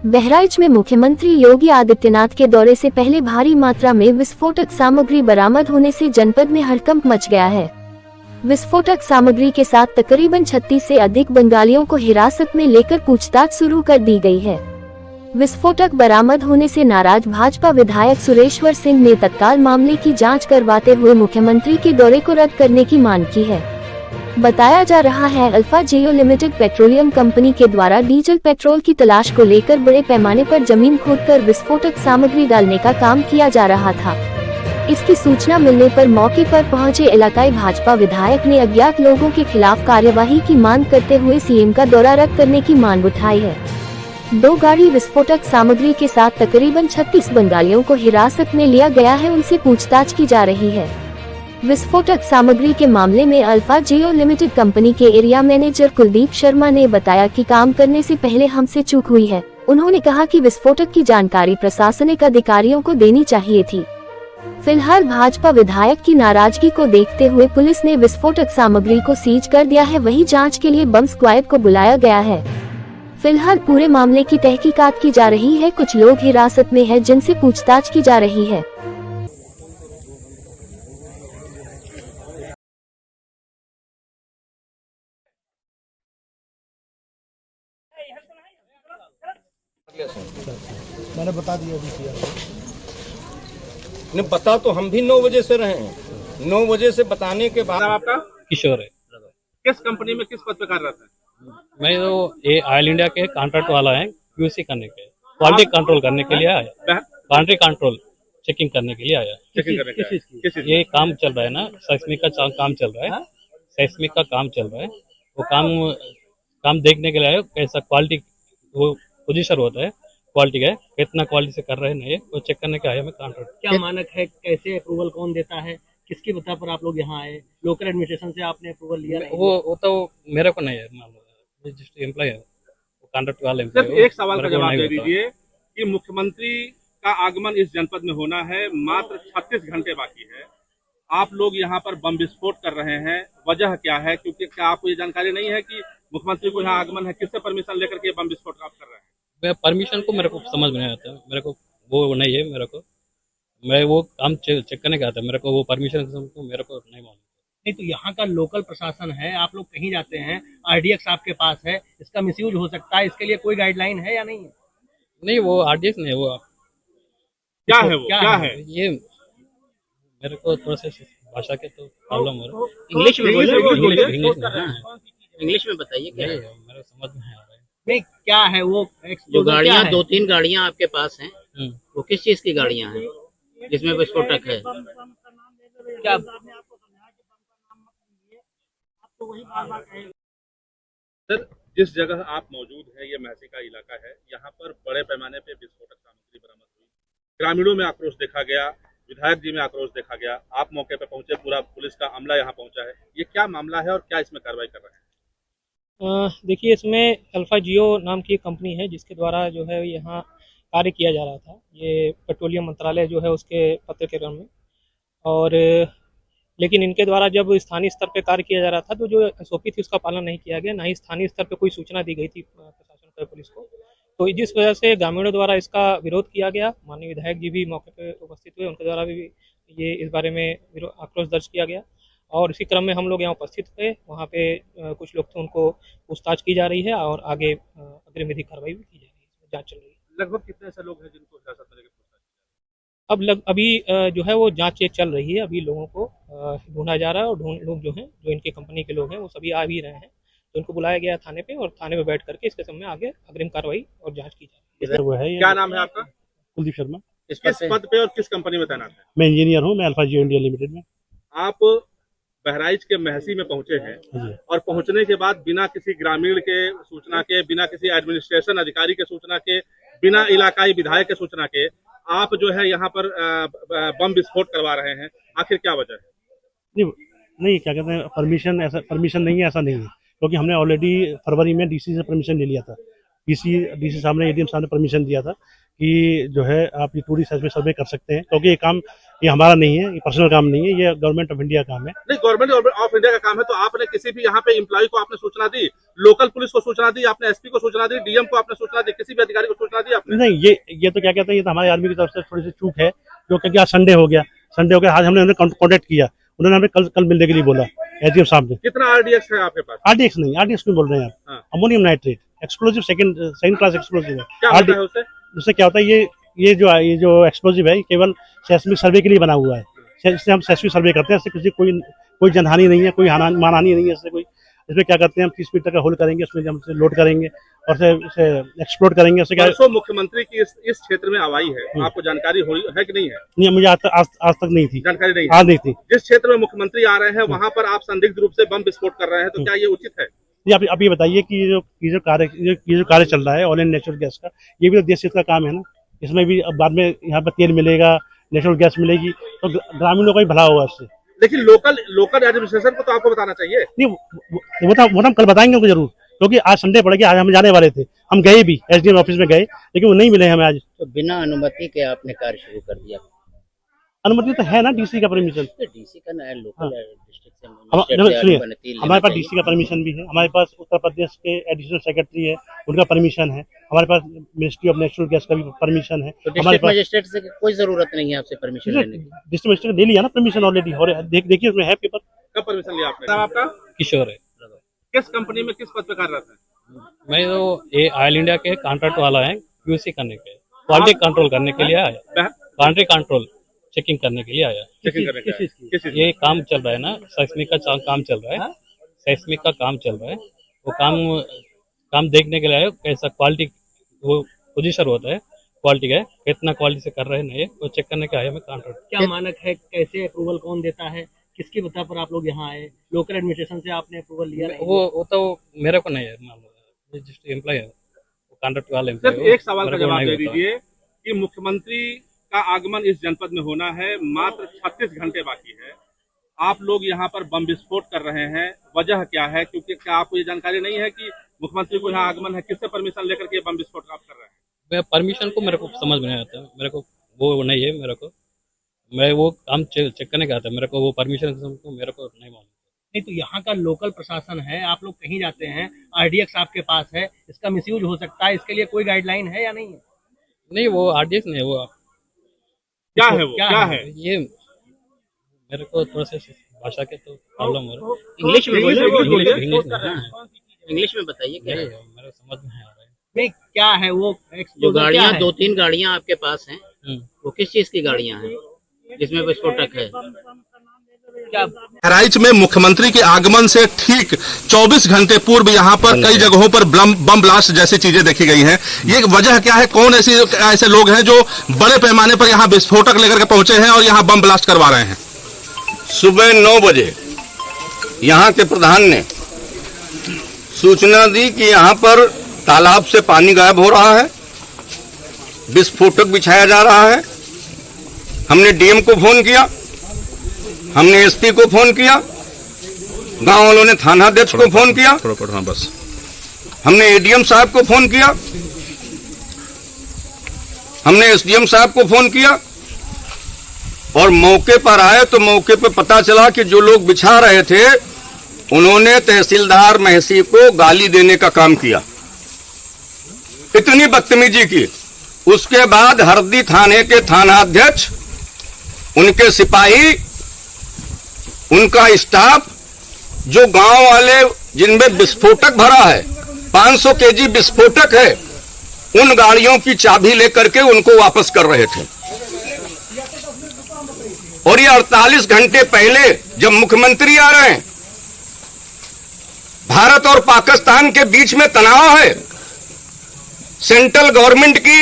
बहराइच में मुख्यमंत्री योगी आदित्यनाथ के दौरे से पहले भारी मात्रा में विस्फोटक सामग्री बरामद होने से जनपद में हड़कंप मच गया है। विस्फोटक सामग्री के साथ तकरीबन 36 से अधिक बंगालियों को हिरासत में लेकर पूछताछ शुरू कर दी गई है। विस्फोटक बरामद होने से नाराज भाजपा विधायक सुरेश्वर सिंह ने तत्काल मामले की जांच करवाते हुए मुख्यमंत्री के दौरे को रद्द करने की मांग की है। बताया जा रहा है अल्फा जियो लिमिटेड पेट्रोलियम कंपनी के द्वारा डीजल पेट्रोल की तलाश को लेकर बड़े पैमाने पर जमीन खोदकर विस्फोटक सामग्री डालने का काम किया जा रहा था। इसकी सूचना मिलने पर मौके पर पहुंचे इलाकाई भाजपा विधायक ने अज्ञात लोगों के खिलाफ कार्यवाही की मांग करते हुए सीएम का दौरा रद्द करने की मांग उठाई है। 2 गाड़ी विस्फोटक सामग्री के साथ तकरीबन 36 बंगालियों को हिरासत में लिया गया है, उनसे पूछताछ की जा रही है। विस्फोटक सामग्री के मामले में अल्फा जियो लिमिटेड कंपनी के एरिया मैनेजर कुलदीप शर्मा ने बताया कि काम करने से पहले हमसे चूक हुई है। उन्होंने कहा कि विस्फोटक की जानकारी प्रशासनिक अधिकारियों को देनी चाहिए थी। फिलहाल भाजपा विधायक की नाराजगी को देखते हुए पुलिस ने विस्फोटक सामग्री को सीज कर दिया है, वहीं जांच के लिए बम स्क्वाड को बुलाया गया है। फिलहाल पूरे मामले की तहकीकात की जा रही है। कुछ लोग हिरासत में हैं, जिनसे पूछताछ की जा रही है। मैंने बता दिया अभी किया नहीं बता तो हम भी 9 बजे से रहे हैं। 9 बजे से बताने के बाद आपका किशोर है। किस कंपनी में किस पद पे कार्यरत है? मैं तो ये ऑयल इंडिया के कॉन्ट्रैक्ट वाला है, क्यूसी करने के, क्वालिटी कंट्रोल करने के लिए आया, क्वालिटी कंट्रोल चेकिंग करने के लिए आया। चेकिंग करने के लिए? ये काम चल रहा है ना, सेस्मिक का काम चल रहा है, सेस्मिक का काम चल रहा है। वो काम देखने के लिए आया, कैसा क्वालिटी वो पोजीशन होता है, क्वालिटी का कितना क्वालिटी से कर रहे हैं नहीं, वो चेक करने के आया मैं कॉन्ट्रैक्ट। क्या मानक है, कैसे अप्रूवल कौन देता है, किसकी बता पर आप लोग यहाँ आए? लोकल एडमिनिस्ट्रेशन से आपने अप्रूवल लिया? वो तो मेरे को नहीं है, एम्प्लॉय है, वो कॉन्ट्रैक्ट वाले सिर्फ एक सवाल का जवाब दे दीजिए कि मुख्यमंत्री का आगमन इस जनपद में होना है, मात्र 36 घंटे बाकी है, आप लोग यहाँ पर बम विस्फोट कर रहे हैं, वजह क्या है? क्योंकि क्या आपको ये जानकारी नहीं है कि मुख्यमंत्री को यहाँ आगमन है, किससे परमिशन लेकर के बम विस्फोट आप कर रहे हैं? परमिशन को मेरे को समझ में नहीं आता, मेरे को वो नहीं है, मैं वो काम चेक करने का आता है, मेरे को वो परमिशन मेरे को नहीं मालूम। नहीं तो यहाँ का लोकल प्रशासन है, आप लोग कहीं जाते हैं, आरडीएक्स आपके पास है, इसका मिसयूज हो सकता है, इसके लिए कोई गाइडलाइन है या नहीं है? नहीं, वो आरडीएक्स नहीं है, वो क्या है? वो क्या है? ये मेरे को थोड़ा सा भाषा के तो प्रॉब्लम हो रहा है। इंग्लिश में इंग्लिश में बताइए क्या है? मेरे समझ में आ रहा है। नहीं क्या है वो? जो गाड़ियाँ 2-3 गाड़ियाँ आपके पास हैं, वो किस चीज की गाड़ियाँ हैं जिसमें विस्फोटक है? क्या सर, जिस जगह आप मौजूद हैं, ये महसी का इलाका है, यहाँ पर बड़े पैमाने पे विस्फोटक सामग्री बरामद हुई, ग्रामीणों में आक्रोश देखा गया, विधायक जी में आक्रोश देखा गया, आप मौके पे पहुंचे, पूरा पुलिस का अमला यहाँ पहुंचा है, ये क्या मामला है और क्या इसमें कार्रवाई कर रहे हैं? देखिए, इसमें अल्फा जियो नाम की एक कंपनी है जिसके द्वारा जो है यहाँ कार्य किया जा रहा था, ये पेट्रोलियम मंत्रालय जो है उसके पत्र के क्रम में। और लेकिन इनके द्वारा जब स्थानीय स्तर पे कार्य किया जा रहा था तो जो एसओपी थी उसका पालन नहीं किया गया, ना ही स्थानीय स्तर पे कोई सूचना दी गई थी प्रशासन को, पुलिस को। तो जिस वजह से ग्रामीणों द्वारा इसका विरोध किया गया, माननीय विधायक जी भी मौके पर उपस्थित हुए, उनके द्वारा भी ये इस बारे में आक्रोश दर्ज किया गया। और इसी क्रम में हम लोग यहाँ उपस्थित हुए, वहाँ पे कुछ लोग थे, उनको पूछताछ की जा रही है और आगे अग्रिम विधि कार्रवाई भी की जा रही है, जांच चल रही है। लगभग कितने ऐसे लोग हैं जिनको हिरासत में लेकर पूछताछ? अभी जो है वो जांच चल रही है, अभी लोगों को ढूंढा जा रहा है और लोग जो हैं, जो इनके कंपनी के लोग हैं, वो सभी आ भी रहे हैं, तो उनको बुलाया गया थाने पे और थाने में बैठ करके इसके संबंध में आगे अग्रिम कार्रवाई और जाँच की जा रही है। क्या नाम है आपका? कुलदीप शर्मा। किस पद पे और किस कंपनी में तैनात है? मैं इंजीनियर हूँ, मैं अल्फा जियो इंडिया लिमिटेड में। आप बहराइच के महसी में पहुंचे हैं और पहुंचने के बाद बिना किसी ग्रामीण के सूचना के, बिना किसी एडमिनिस्ट्रेशन अधिकारी के सूचना के, बिना इलाकाई विधायक के सूचना के आप जो है यहाँ पर बम विस्फोट करवा रहे हैं, आखिर क्या वजह है? नहीं क्या कहते हैं, परमिशन नहीं है, ऐसा नहीं है, क्योंकि हमने ऑलरेडी फरवरी में डीसी से परमिशन ले लिया था। डीसी साहब ने, एडीएम साहब ने परमिशन दिया था कि जो है आप ये टूरिस्ट सर्वे कर सकते हैं, क्योंकि ये हमारा नहीं है, ये पर्सनल काम नहीं है, ये गवर्नमेंट ऑफ इंडिया का काम है। नहीं, गवर्नमेंट ऑफ इंडिया का काम है, तो आपने किसी भी यहाँ पे एम्प्लॉय को आपने सूचना दी, लोकल पुलिस को सूचना दी, आपने एसपी को सूचना दी, डीएम को आपने सूचना दी, किसी भी अधिकारी को सूचना दी आपने? नहीं, ये तो क्या कहते हैं, ये तो हमारे आर्मी की तरफ से थोड़ी सी चूक है, जो क्योंकि आज संडे हो गया, आज हमने उन्हें कॉन्टेक्ट किया, उन्होंने हमें कल मिलने के लिए बोला एसडीएम साहब ने। कितना आरडीएक्स है आपके पास? आरडीएक्स नहीं बोल रहे हैं आप, ammonium nitrate explosive second class explosive है। क्या होता है उससे? उससे क्या होता है, ये जो एक्सप्लोजिव है, केवल सेस्मिक सर्वे के लिए बना हुआ है। इससे हम सेस्मिक सर्वे करते हैं, इससे किसी कोई जनहानि नहीं है, कोई मानहानि नहीं है इससे कोई। इसमें क्या करते हैं, हम 30 मीटर का होल करेंगे, उसमें हम लोड करेंगे और इसे एक्सप्लोड करेंगे। उससे क्या परसों मुख्यमंत्री की इस क्षेत्र में आवाई है, आपको जानकारी है कि नहीं है? नहीं, मुझे आज तक नहीं थी जानकारी, नहीं आज नहीं थी। जिस क्षेत्र में मुख्यमंत्री आ रहे हैं वहाँ पर आप संदिग्ध रूप से बम विस्फोट कर रहे हैं, तो क्या ये उचित है? ये आप ये बताइए कि ये जो कार्य चल रहा है ऑयल एंड नेचुरल गैस का, ये भी तो देश हित का काम है ना। इसमें भी अब बाद में यहाँ पर तेल मिलेगा, नेचुरल गैस मिलेगी, तो ग्रामीणों का भी भला होगा इससे। लेकिन लोकल एडमिनिस्ट्रेशन को तो आपको बताना चाहिए। नहीं, वो तो हम कल बताएंगे उनको जरूर, क्योंकि आज संडे पड़ गया, आज हम जाने वाले थे, हम गए भी एसडीएम ऑफिस में गए, लेकिन वो नहीं मिले हमें आज। तो बिना अनुमति के आपने कार्य शुरू कर दिया? अनुमति तो है ना, डीसी का परमिशन। डीसी का ना, लोकल डिस्ट्रिक्ट सुनिए, हमारे पास डीसी का परमिशन भी है, हमारे पास उत्तर प्रदेश के एडिशनल सेक्रेटरी है, उनका परमिशन है, हमारे पास मिनिस्ट्री ऑफ नेचुरल गैस का भी परमिशन है। तो डिस्ट्रिक्ट मजिस्ट्रेट से कोई जरूरत नहीं है आपसे परमिशन लेने की? डिस्ट्रिक्ट मजिस्ट्रेट ले लिया ना परमिशन ऑलरेडी, और देखिए उसमें है पेपर। कब परमिशन लिया आपने? आपका किशोर है। किस कंपनी में किस पद पे कार्यरत है? मैं तो ये ऑयल इंडिया के कॉन्ट्रैक्ट वाला है, क्यूसी करने के, क्वालिटी कंट्रोल करने के लिए आया, क्वालिटी कंट्रोल चेकिंग करने के लिए आया। चेकिंग करने का? किस चीज? ये काम चल रहा है ना, सेस्मिक का काम चल रहा है, सेस्मिक का काम चल रहा है, वो काम देखने के लिए आया, कैसा क्वालिटी वो पोजीशन होता है, क्वालिटी का कितना क्वालिटी से कर रहे हैं नहीं, वो चेक करने के आया मैं कॉन्ट्रैक्ट। क्या मानक है, कैसे अप्रूवल कौन देता है, किसकी बता पर आप लोग यहाँ आए? लोकल एडमिनिस्ट्रेशन से आपने अप्रूवल लिया? वो तो मेरे को नहीं है मालूम, जस्ट एम्प्लॉय है, कॉन्ट्रैक्ट वाले। सिर्फ एक सवाल का जवाब दे दीजिए कि मुख्यमंत्री का आगमन इस जनपद में होना है, मात्र 36 घंटे बाकी है, आप लोग यहाँ पर बम विस्फोट कर रहे हैं, वजह क्या है? क्योंकि क्या आपको ये जानकारी नहीं है कि मुख्यमंत्री को यहाँ आगमन है, किससे परमिशन लेकर के बम विस्फोट आप कर रहे हैं? परमिशन को मेरे को समझ में नहीं आता, मेरे को वो नहीं है, मैं वो काम चेक करने का आता है, मेरे को वो परमिशन मेरे को नहीं मालूम। नहीं, तो यहाँ का लोकल प्रशासन है, आप लोग कहीं जाते हैं, आरडीएक्स आपके पास है, इसका मिसयूज हो सकता है, इसके लिए कोई गाइडलाइन है या नहीं है? नहीं, वो आरडीएक्स नहीं है, वो क्या है? वो क्या है? ये मेरे को थोड़ा सा भाषा के तो प्रॉब्लम हो रहा है। इंग्लिश में बोलिए, इंग्लिश में बताइए क्या है? मेरे समझ में आ रहा है। नहीं, क्या है वो जो गाड़ियाँ 2-3 गाड़ियाँ आपके पास हैं, वो किस चीज की गाड़ियाँ हैं जिसमें विस्फोटक है? बहराइच में मुख्यमंत्री के आगमन से ठीक 24 घंटे पूर्व यहाँ पर कई जगहों पर बम ब्लास्ट जैसी चीजें देखी गई हैं। ये वजह क्या है? कौन ऐसे लोग हैं जो बड़े पैमाने पर यहाँ विस्फोटक लेकर के पहुंचे हैं और यहाँ बम ब्लास्ट करवा रहे हैं? सुबह 9 बजे यहाँ के प्रधान ने सूचना दी कि यहाँ पर तालाब से पानी गायब हो रहा है, विस्फोटक बिछाया जा रहा है। हमने डीएम को फोन किया, हमने एसपी को फोन किया, गांव वालों ने थाना अध्यक्ष को फोन किया, बस हमने एडीएम साहब को फोन किया, हमने एसडीएम साहब को फोन किया और मौके पर आए तो मौके पर पता चला कि जो लोग बिछा रहे थे उन्होंने तहसीलदार महसी को गाली देने का काम किया, इतनी बदतमीजी की। उसके बाद हरदी थाने के थानाध्यक्ष, उनके सिपाही, उनका स्टाफ, जो गांव वाले जिनमें विस्फोटक भरा है, 500 केजी विस्फोटक है, उन गाड़ियों की चाबी लेकर के उनको वापस कर रहे थे। और ये 48 घंटे पहले जब मुख्यमंत्री आ रहे हैं, भारत और पाकिस्तान के बीच में तनाव है, सेंट्रल गवर्नमेंट की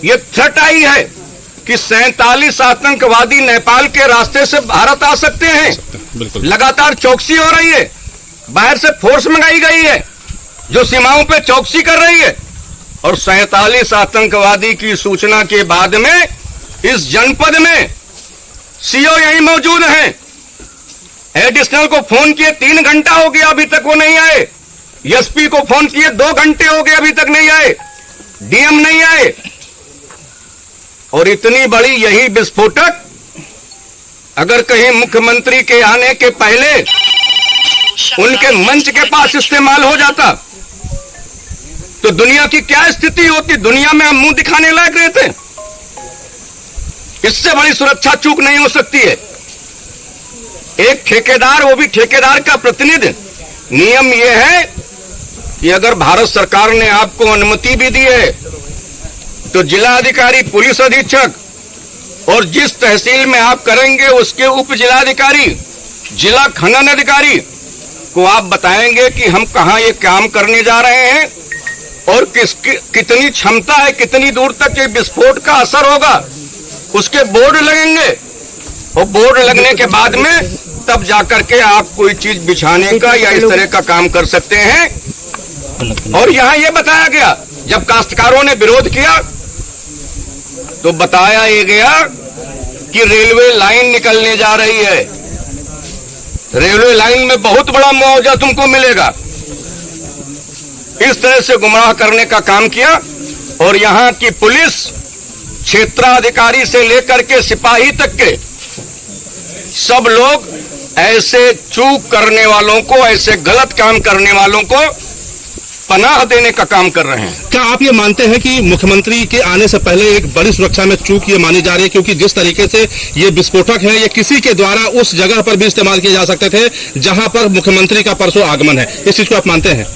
ये थ्रेट आई है कि 47 आतंकवादी नेपाल के रास्ते से भारत आ सकते हैं। लगातार चौकसी हो रही है, बाहर से फोर्स मंगाई गई है जो सीमाओं पे चौकसी कर रही है। और 47 आतंकवादी की सूचना के बाद में इस जनपद में सीओ यहीं मौजूद हैं। एडिशनल को फोन किए 3 घंटा हो गया, अभी तक वो नहीं आए। एसपी को फोन किए 2 घंटे हो गए, अभी तक नहीं आए। डीएम नहीं आए। और इतनी बड़ी यही विस्फोटक अगर कहीं मुख्यमंत्री के आने के पहले उनके मंच के पास इस्तेमाल हो जाता तो दुनिया की क्या स्थिति होती? दुनिया में हम मुंह दिखाने लायक रहते। इससे बड़ी सुरक्षा चूक नहीं हो सकती है। एक ठेकेदार, वो भी ठेकेदार का प्रतिनिधि, नियम यह है कि अगर भारत सरकार ने आपको अनुमति भी दी है तो जिला अधिकारी, पुलिस अधीक्षक और जिस तहसील में आप करेंगे उसके उप जिलाधिकारी, जिला खनन अधिकारी को आप बताएंगे कि हम कहां ये काम करने जा रहे हैं और कितनी क्षमता है, कितनी दूर तक ये विस्फोट का असर होगा, उसके बोर्ड लगेंगे। और बोर्ड लगने के बाद में तब जाकर के आप कोई चीज बिछाने का या इस तरह का काम कर सकते हैं। और यहां ये बताया गया, जब काश्तकारों ने विरोध किया तो बताया ये गया कि रेलवे लाइन निकलने जा रही है, रेलवे लाइन में बहुत बड़ा मुआवजा तुमको मिलेगा। इस तरह से गुमराह करने का काम किया। और यहां की पुलिस क्षेत्राधिकारी से लेकर के सिपाही तक के सब लोग ऐसे चूक करने वालों को, ऐसे गलत काम करने वालों को पनाह देने का काम कर रहे हैं। क्या आप ये मानते हैं कि मुख्यमंत्री के आने से पहले एक बड़ी सुरक्षा में चूक ये मानी जा रही है, क्योंकि जिस तरीके से ये विस्फोटक है ये किसी के द्वारा उस जगह पर भी इस्तेमाल किए जा सकते थे जहां पर मुख्यमंत्री का परसों आगमन है, इस चीज को आप मानते हैं?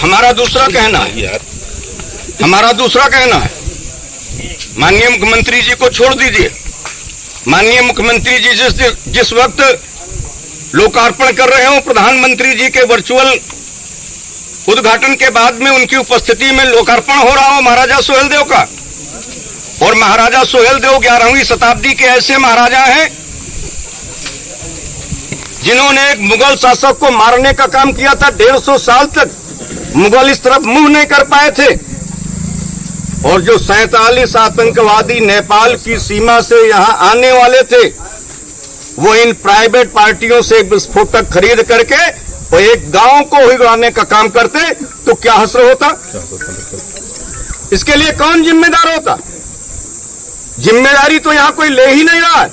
हमारा दूसरा कहना है, हमारा दूसरा कहना है, माननीय मुख्यमंत्री जी को छोड़ दीजिए। माननीय मुख्यमंत्री जी जिस वक्त लोकार्पण कर रहे हो, प्रधानमंत्री जी के वर्चुअल उद्घाटन के बाद में उनकी उपस्थिति में लोकार्पण हो रहा हो महाराजा सोहेलदेव का। और महाराजा सोहेलदेव 11वीं शताब्दी के ऐसे महाराजा हैं जिन्होंने एक मुगल शासक को मारने का काम किया था। 150 साल तक मुगल इस तरफ मुंह नहीं कर पाए थे। और जो 47 आतंकवादी नेपाल की सीमा से यहां आने वाले थे, वो इन प्राइवेट पार्टियों से विस्फोटक खरीद करके और एक गांव को उड़ाने का काम करते तो क्या हश्र होता? इसके लिए कौन जिम्मेदार होता? जिम्मेदारी तो यहां कोई ले ही नहीं रहा है।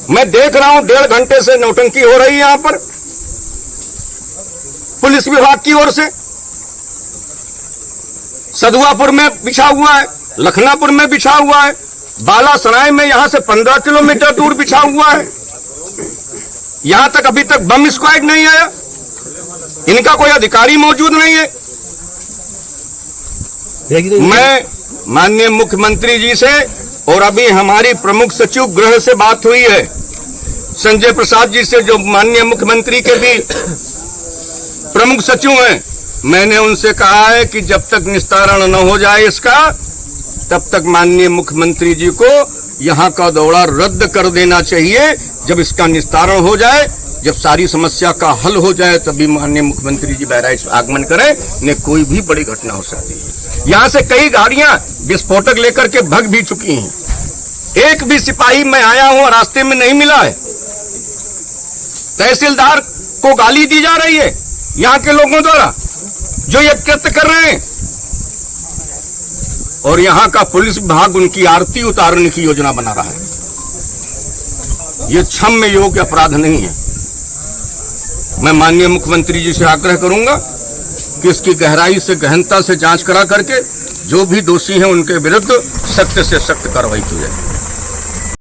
मैं देख रहा हूं 1.5 घंटे से नौटंकी हो रही है यहां पर पुलिस विभाग की ओर से। सदुआपुर में बिछा हुआ है, लखनापुर में बिछा हुआ है, बालासराय में यहां से 15 किलोमीटर दूर बिछा हुआ है। यहां तक अभी तक बम स्क्वाड नहीं आया, इनका कोई अधिकारी मौजूद नहीं है। मैं माननीय मुख्यमंत्री जी से, और अभी हमारी प्रमुख सचिव गृह से बात हुई है संजय प्रसाद जी से, जो माननीय मुख्यमंत्री के भी प्रमुख सचिव हैं, मैंने उनसे कहा है कि जब तक निस्तारण न हो जाए इसका, तब तक माननीय मुख्यमंत्री जी को यहां का दौरा रद्द कर देना चाहिए। जब इसका निस्तारण हो जाए, जब सारी समस्या का हल हो जाए, तभी माननीय मुख्यमंत्री जी बहराइच आगमन करें। ने कोई भी बड़ी घटना हो सकती है। यहां से कई गाड़ियां विस्फोटक लेकर के भग भी चुकी हैं। एक भी सिपाही मैं आया हूं रास्ते में नहीं मिला है। तहसीलदार को गाली दी जा रही है यहां के लोगों द्वारा जो ये कृत्य कर रहे हैं, और यहां का पुलिस विभाग उनकी आरती उतारने की योजना बना रहा है। ये क्षम्य योग्य अपराध नहीं है। मैं माननीय मुख्यमंत्री जी से आग्रह करूंगा कि इसकी गहराई से, गहनता से जांच करा करके जो भी दोषी हैं उनके विरुद्ध सख्त से सख्त कार्रवाई की जाए।